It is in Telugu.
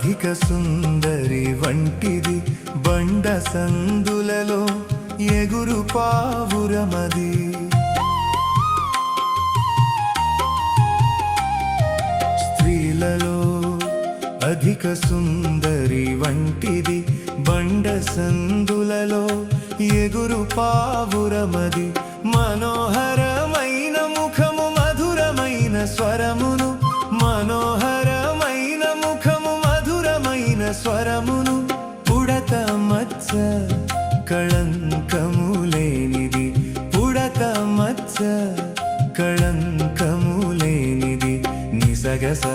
అధిక సుందరి వంటిది బండ సందులలో ఎగురు పావురమది. స్త్రీలలో అధిక సుందరి వంటిది బండ సందులలో ఎగురు పావురమది. మనోహరమైన ముఖము మధురమైన స్వరమును, మనోహరమైన ముఖము మధురమైన స్వరమును, పుడత మచ్చ కళంకము లేనిది, పుడత మచ్చ కళంకము లేనిది నిసగస